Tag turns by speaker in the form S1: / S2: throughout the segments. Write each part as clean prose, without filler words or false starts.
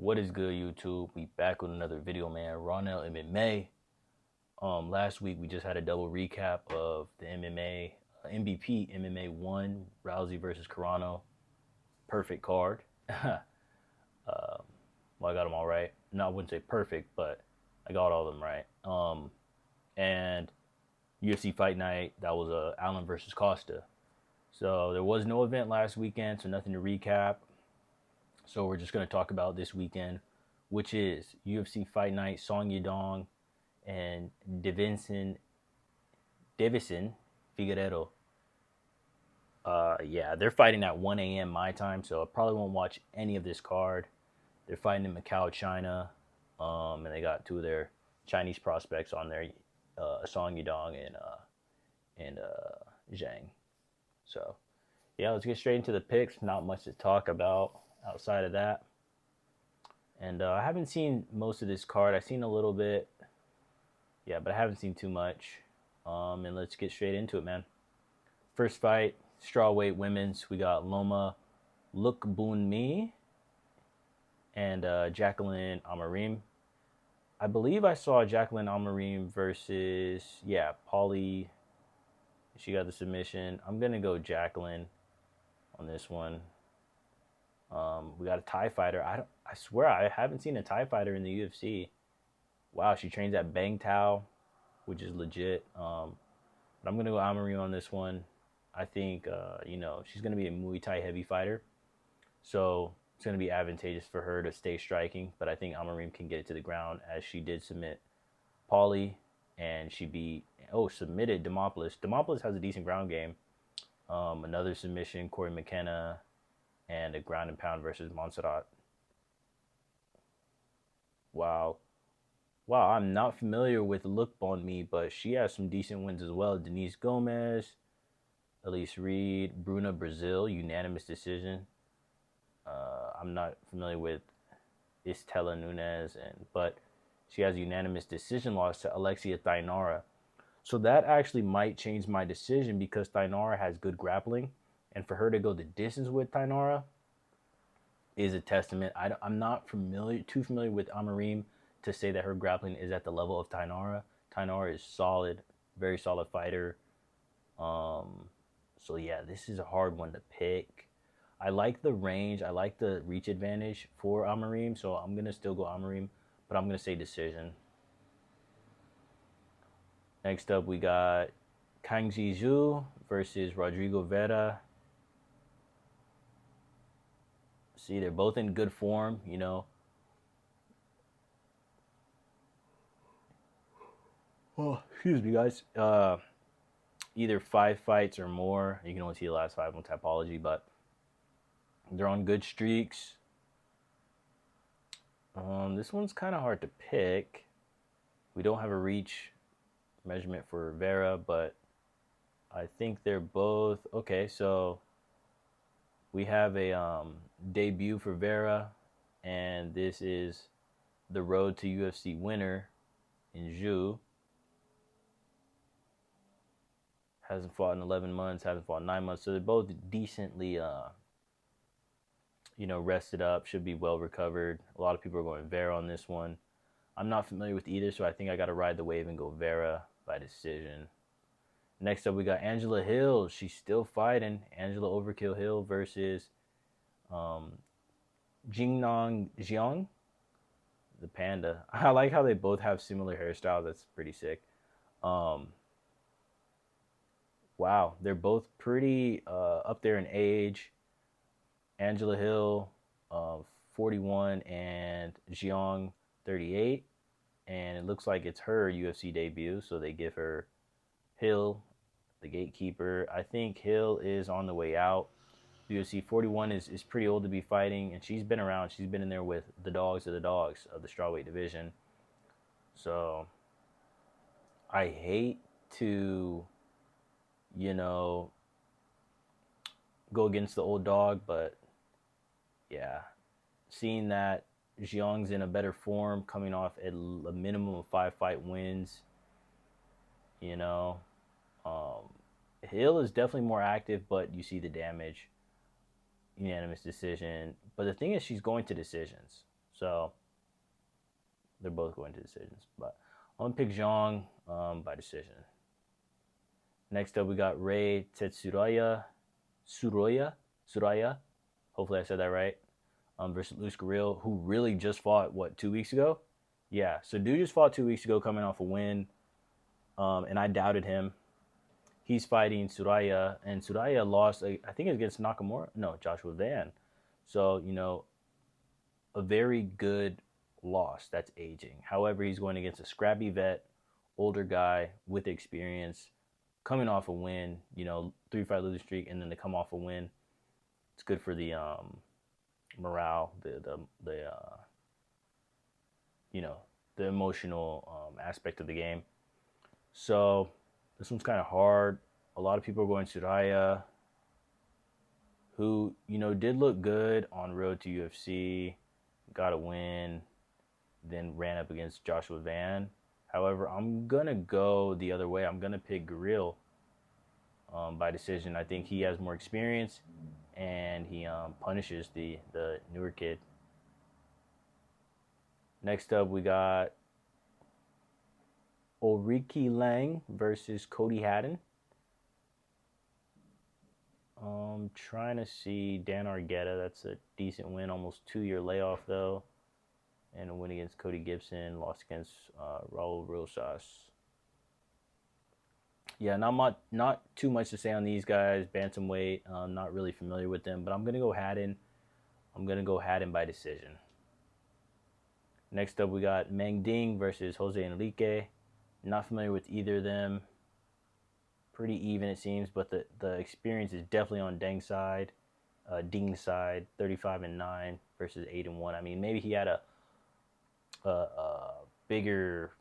S1: What is good, YouTube? We back with another video, man. Ronell MMA. Last week we just had a double recap of the MMA MVP MMA one Rousey versus Carano. Perfect card. Well, I got them all right. No, I wouldn't say perfect, but I got all of them right. And UFC Fight Night, that was Allen versus Costa. So there was no event last weekend, so nothing to recap. So we're just going to talk about this weekend, which is UFC Fight Night, Song Yadong and Davison Figueiredo. Yeah, they're fighting at 1 a.m. my time, so I probably won't watch any of this card. They're fighting in Macau, China, and they got two of their Chinese prospects on there, Song Yadong and Zhang. So, yeah, let's get straight into the picks. Not much to talk about outside of that. And I haven't seen most of this card. I've seen a little bit. Yeah, but I haven't seen too much. And let's get straight into it, man. First fight, strawweight women's. We got Loma Lukbunmi and Jacqueline Amarim. I believe I saw Jacqueline Amarim versus, Paulie. She got the submission. I'm going to go Jacqueline on this one. We got a Thai fighter. I swear I haven't seen a Thai fighter in the UFC. Wow, she trains at Bang Tao, which is legit. But I'm gonna go Amarim on this one. I think she's gonna be a Muay Thai heavy fighter, so it's gonna be advantageous for her to stay striking. But I think Amarim can get it to the ground, as she did submit Paulie, and she submitted Demopoulos. Demopoulos has a decent ground game. Another submission, Corey McKenna. And a ground and pound versus Montserrat. Wow, I'm not familiar with Lukbunmi, but she has some decent wins as well. Denise Gomez, Elise Reed, Bruna Brazil, unanimous decision. I'm not familiar with Istela Nunez, but she has a unanimous decision loss to Alexia Thainara. So that actually might change my decision, because Thainara has good grappling. And for her to go the distance with Thainara is a testament. I'm not too familiar with Amarim to say that her grappling is at the level of Thainara. Thainara is solid, very solid fighter. So yeah, this is a hard one to pick. I like the range. I like the reach advantage for Amarim, so I'm going to still go Amarim, but I'm going to say decision. Next up, we got Kangji Zhu versus Rodrigo Vera. See, they're both in good form, Oh, excuse me, guys. Either 5 fights or more. You can only see the last 5 on Tapology, but they're on good streaks. This one's kind of hard to pick. We don't have a reach measurement for Vera, but I think they're both okay. So we have a debut for Vera, and this is the road to UFC winner in Zhu. Hasn't fought in 11 months, hasn't fought in 9 months, so they're both decently, rested up, should be well recovered. A lot of people are going Vera on this one. I'm not familiar with either, so I think I got to ride the wave and go Vera by decision. Next up, we got Angela Hill. She's still fighting. Angela Overkill Hill versus Jingnong Jiang, the panda. I like how they both have similar hairstyles. That's pretty sick. Wow, they're both pretty up there in age. Angela Hill, 41, and Jiang, 38. And it looks like it's her UFC debut, so they give her Hill, the gatekeeper. I think Hill is on the way out. UFC 41 is pretty old to be fighting, and she's been around. She's been in there with the dogs of the strawweight division. So I hate to, go against the old dog, but yeah, seeing that Jiang's in a better form, coming off a minimum of 5 fight wins, Hill is definitely more active, but you see the damage. Unanimous decision. But the thing is, she's going to decisions. So they're both going to decisions. But I'm going to pick Zhang by decision. Next up, we got Ray Tetsuraya. Suraya. Hopefully I said that right. Versus Luis Carrillo, who really just fought, 2 weeks ago? Yeah, so dude just fought 2 weeks ago coming off a win. And I doubted him. He's fighting Suraya, and Suraya lost, I think it's against Nakamura. No, Joshua Van. So, a very good loss. That's aging. However, he's going against a scrappy vet, older guy with experience, coming off a win, 3-fight losing streak, and then to come off a win. It's good for the morale, the emotional aspect of the game. So this one's kind of hard. A lot of people are going Suraya, who, did look good on road to UFC, got a win, then ran up against Joshua Van. However, I'm going to go the other way. I'm going to pick Guril by decision. I think he has more experience, and he punishes the newer kid. Next up, we got Ulrike Lang versus Cody Haddon. Trying to see Dan Argueta. That's a decent win. Almost 2-year layoff, though. And a win against Cody Gibson. Lost against Raul Rosas. Yeah, not too much to say on these guys. Bantamweight. Not really familiar with them. But I'm going to go Haddon. I'm going to go Haddon by decision. Next up, we got Meng Ding versus Jose Enrique. Not familiar with either of them. Pretty even, it seems, but the experience is definitely on Ding's side. 35-9 versus 8-1. I mean, maybe he had a bigger,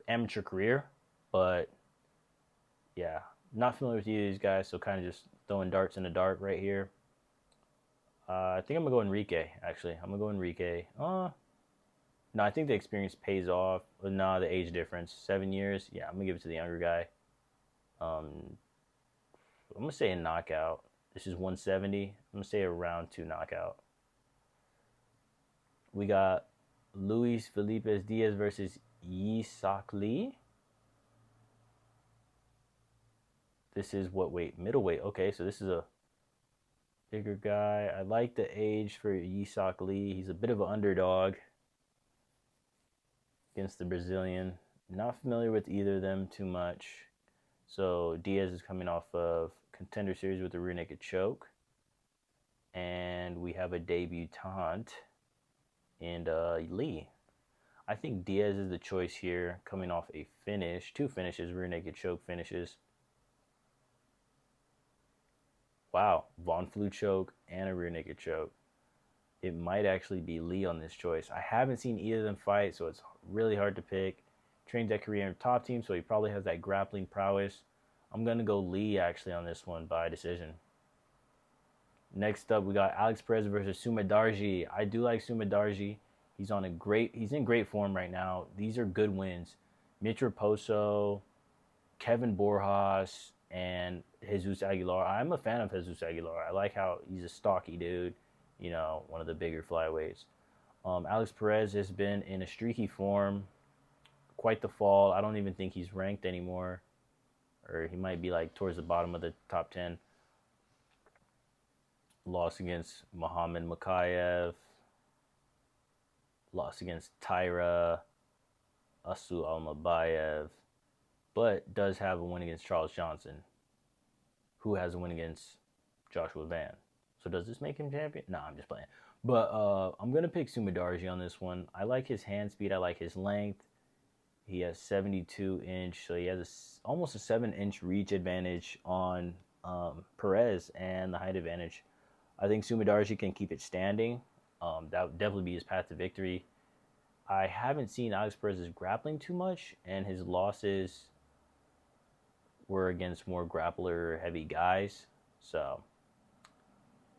S1: amateur career, but yeah, not familiar with either of these guys, so kind of just throwing darts in the dark right here. I think I'm gonna go Enrique. Actually, I'm gonna go Enrique. No, I think the experience pays off. But no, the age difference, 7 years. Yeah, I'm gonna give it to the younger guy. I'm gonna say a knockout. This is 170. I'm gonna say a round 2 knockout. We got Luis Felipe Diaz versus Yi-Sak Lee. This is what weight? Middleweight. Okay, so this is a bigger guy. I like the age for Yi-Sak Lee. He's a bit of an underdog against the Brazilian. Not familiar with either of them too much. So Diaz is coming off of Contender Series with a rear naked choke. And we have a debutante in Lee. I think Diaz is the choice here, coming off a finish. 2 finishes, rear naked choke finishes. Wow, Von Flue choke and a rear naked choke. It might actually be Lee on this choice. I haven't seen either of them fight, so it's really hard to pick. Trains at Korean top team, so he probably has that grappling prowess. I'm going to go Lee, actually, on this one by decision. Next up, we got Alex Perez versus Sumadarji. I do like Sumadarji. He's in great form right now. These are good wins. Mitra Poso, Kevin Borjas, and Jesus Aguilar. I'm a fan of Jesus Aguilar. I like how he's a stocky dude, one of the bigger flyweights. Alex Perez has been in a streaky form, quite the fall. I don't even think he's ranked anymore, or he might be like towards the bottom of the top 10. Loss against Muhammad Makayev, loss against Tyra Asu Almabayev, but does have a win against Charles Johnson, who has a win against Joshua Van. So does this make him champion? No, I'm just playing. But I'm going to pick Sumadarji on this one. I like his hand speed. I like his length. He has 72-inch, so he has almost a 7-inch reach advantage on Perez and the height advantage. I think Sumadarji can keep it standing. That would definitely be his path to victory. I haven't seen Alex Perez's grappling too much, and his losses were against more grappler-heavy guys. So,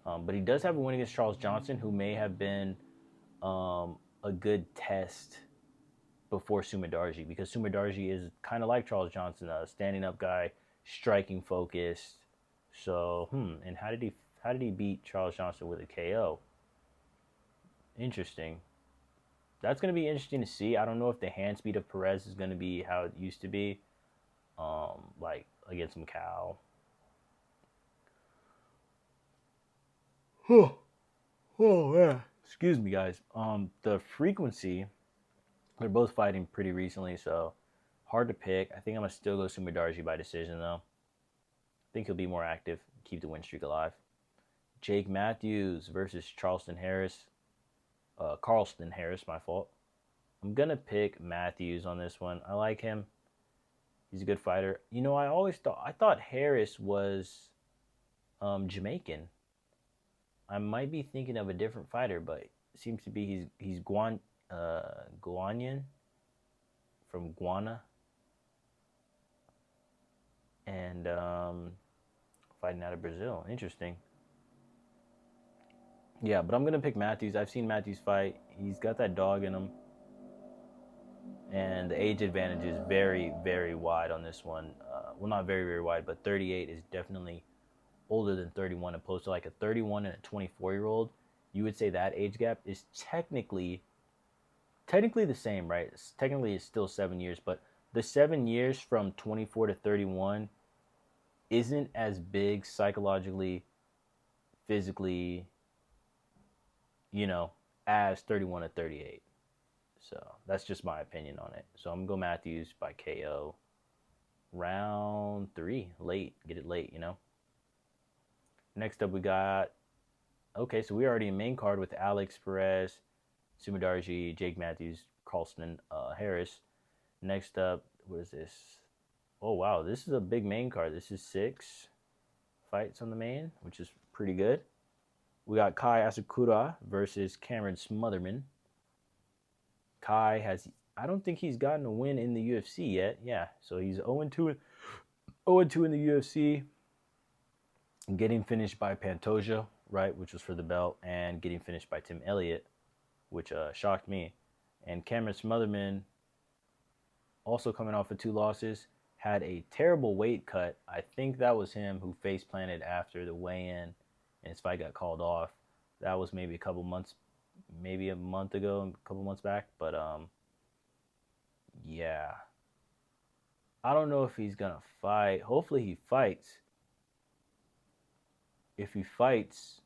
S1: but he does have a win against Charles Johnson, who may have been a good test before Sumadarji, because Sumadarji is kind of like Charles Johnson, a standing-up guy, striking focused. So, and how did he beat Charles Johnson with a KO? Interesting. That's going to be interesting to see. I don't know if the hand speed of Perez is going to be how it used to be, like against Macau. Oh yeah. Excuse me, guys. The frequency, they're both fighting pretty recently, so hard to pick. I think I'm gonna still go Sumidarji by decision though. I think he'll be more active, keep the win streak alive. Jake Matthews versus Charleston Harris. Carlston Harris, my fault. I'm gonna pick Matthews on this one. I like him. He's a good fighter. You know, I thought Harris was Jamaican. I might be thinking of a different fighter, but it seems to be he's Guanian from Guana, and fighting out of Brazil. Interesting. Yeah, but I'm gonna pick Matthews. I've seen Matthews fight. He's got that dog in him, and the age advantage is very, very wide on this one. Well, not very, very wide, but 38 is definitely older than 31, opposed to like a 31 and a 24-year-old. You would say that age gap is technically the same, right? Technically, it's still 7 years, but the 7 years from 24 to 31 isn't as big psychologically, physically, as 31 to 38. So that's just my opinion on it. So I'm going to go Matthews by KO. Round 3, late. Get it late, Next up, we got, so we already in main card with Alex Perez, Sumidarji, Jake Matthews, Carlston Harris. Next up, what is this? Oh, wow, this is a big main card. This is 6 fights on the main, which is pretty good. We got Kai Asakura versus Cameron Smotherman. Kai I don't think he's gotten a win in the UFC yet. Yeah, so he's 0-2 in the UFC. Getting finished by Pantoja, right, which was for the belt, and getting finished by Tim Elliott, which shocked me. And Cameron Smotherman, also coming off of 2 losses, had a terrible weight cut. I think that was him who face planted after the weigh-in, and his fight got called off. That was maybe a month ago, a couple months back. But yeah, I don't know if he's gonna fight. Hopefully he fights. If he fights,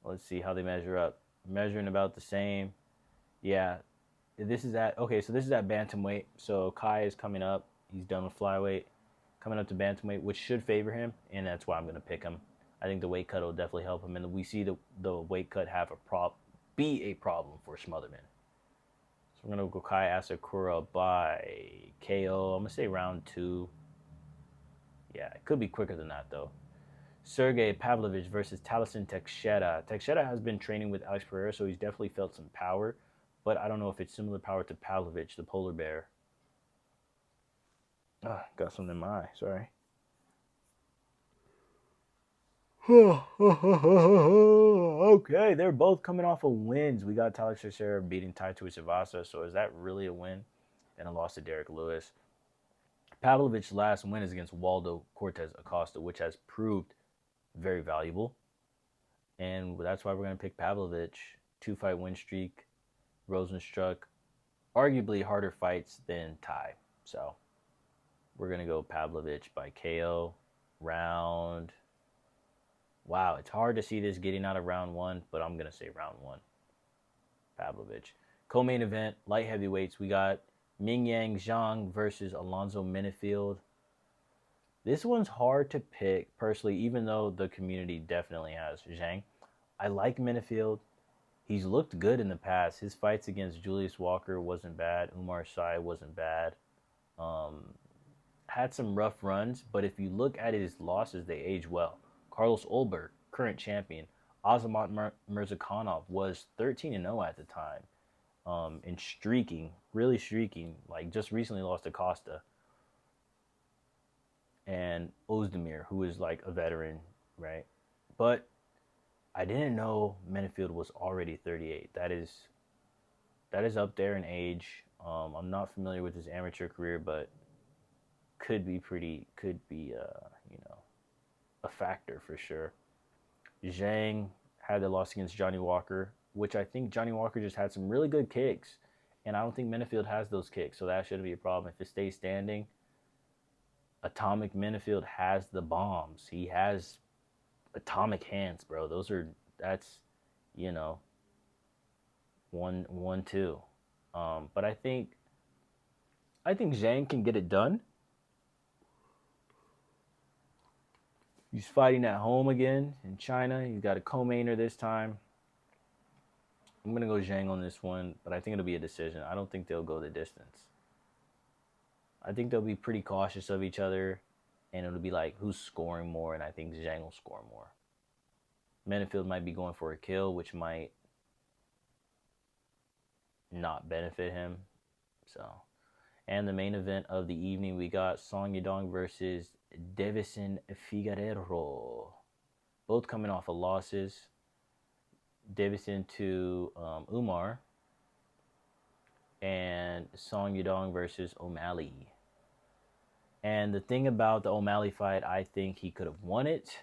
S1: let's see how they measure up. Measuring about the same. Yeah, this is at bantamweight. So Kai is coming up. He's done with flyweight, coming up to bantamweight, which should favor him, and that's why I'm going to pick him. I think the weight cut will definitely help him, and we see the weight cut be a problem for Smotherman. So we're going to go Kai Asakura by KO. I'm going to say round 2. Yeah, it could be quicker than that, though. Sergey Pavlovich versus Taliesin Teixeira. Teixeira has been training with Alex Pereira, so he's definitely felt some power, but I don't know if it's similar power to Pavlovich, the polar bear. Got something in my eye, sorry. Okay, they're both coming off of wins. We got Taliesin Teixeira beating Tai Tuivasa, so is that really a win? And a loss to Derek Lewis. Pavlovich's last win is against Waldo Cortez Acosta, which has proved very valuable. And that's why we're going to pick Pavlovich. 2-fight win streak. Rosenstruck. Arguably harder fights than Tai. So we're going to go Pavlovich by KO. Round. Wow, it's hard to see this getting out of round 1, but I'm going to say round 1. Pavlovich. Co-main event, light heavyweights. We got Mingyang Zhang versus Alonzo Minifield. This one's hard to pick, personally, even though the community definitely has Zhang. I like Minifield. He's looked good in the past. His fights against Julius Walker wasn't bad. Umar Sy wasn't bad. Had some rough runs, but if you look at his losses, they age well. Carlos Ulberg, current champion. Azamat Mirzakhanov was 13-0 at the time. And really streaking, like just recently lost to Costa. And Ozdemir, who is like a veteran, right? But I didn't know Minifield was already 38. That is up there in age. I'm not familiar with his amateur career, but could be a factor for sure. Zhang had the loss against Johnny Walker, which I think Johnny Walker just had some really good kicks, and I don't think Minifield has those kicks, so that shouldn't be a problem. If it stays standing, Atomic Minifield has the bombs. He has atomic hands, bro. That's, you know, 1-2. But I think Zhang can get it done. He's fighting at home again in China. He's got a co-mainer this time. I'm going to go Zhang on this one, but I think it'll be a decision. I don't think they'll go the distance. I think they'll be pretty cautious of each other, and it'll be like who's scoring more, and I think Zhang will score more. Minifield might be going for a kill, which might not benefit him. So, and the main event of the evening, we got Song Yadong versus Davison Figueiredo. Both coming off of losses. Davison to Umar. And Song Yadong versus O'Malley. And the thing about the O'Malley fight, I think he could have won it.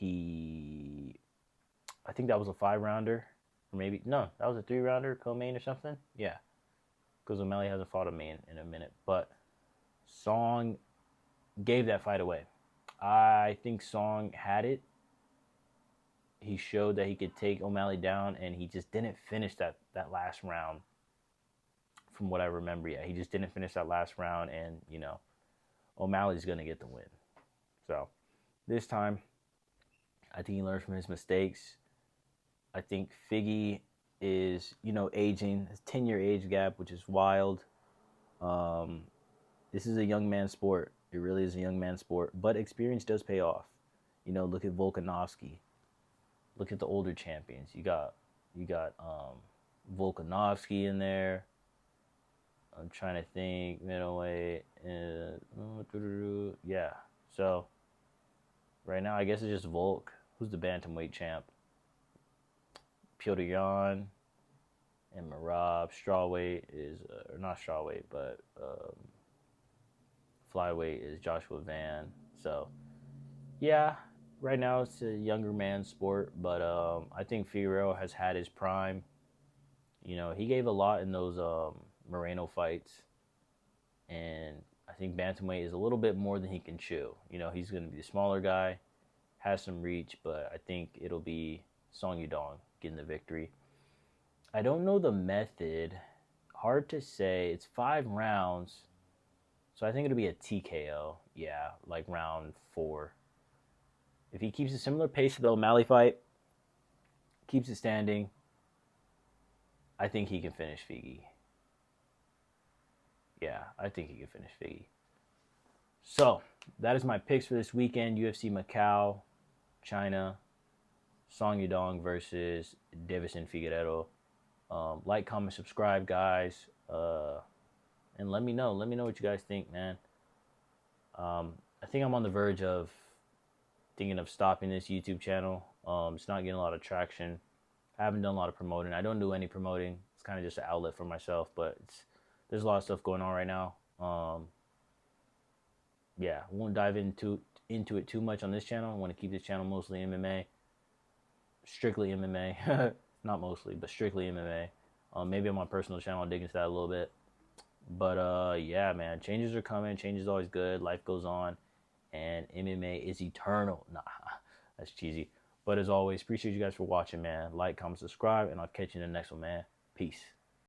S1: I think that was a 5-rounder. Or maybe, no, that was a 3-rounder, co-main or something. Yeah. Because O'Malley hasn't fought a main in a minute. But Song gave that fight away. I think Song had it. He showed that he could take O'Malley down, and he just didn't finish that last round. From what I remember, yeah, he just didn't finish that last round, and, you know, O'Malley's going to get the win. So, this time, I think he learned from his mistakes. I think Figgy is, you know, aging. His 10-year age gap, which is wild. This is a young man's sport. It really is a young man's sport. But experience does pay off. You know, look at Volkanovski. Look at the older champions. You got Volkanovski in there. I'm trying to think, middleweight. Yeah. So, right now, I guess it's just Volk. Who's the bantamweight champ? Piotr Jan and Marab. Strawweight is, or not strawweight, but flyweight is Joshua Van. So, yeah, right now it's a younger man's sport, but I think Figueiredo has had his prime. You know, he gave a lot in those Moreno fights, and I think bantamweight is a little bit more than he can chew. You know, he's going to be the smaller guy, has some reach, but I think it'll be Song Yadong getting the victory. I don't know the method. Hard to say. It's 5 rounds, so I think it'll be a TKO. Yeah, like round 4. If he keeps a similar pace to the O'Malley fight, keeps it standing, I think he can finish Figgy. Yeah, I think he can finish Figgy. So, that is my picks for this weekend. UFC Macau, China, Song Yadong versus Davison Figueiredo. Like, comment, subscribe, guys. And let me know. Let me know what you guys think, man. I think I'm on the verge of thinking of stopping this YouTube channel. It's not getting a lot of traction. I haven't done a lot of promoting. I don't do any promoting. It's kind of just an outlet for myself, but there's a lot of stuff going on right now. Yeah, I won't dive into it too much on this channel. I want to keep this channel mostly MMA. Strictly MMA. Not mostly, but strictly MMA. Maybe on my personal channel I'll dig into that a little bit. But yeah, man, changes are coming. Change is always good. Life goes on. And MMA is eternal. Nah, that's cheesy. But as always, appreciate you guys for watching, man. Like, comment, subscribe, and I'll catch you in the next one, man. Peace.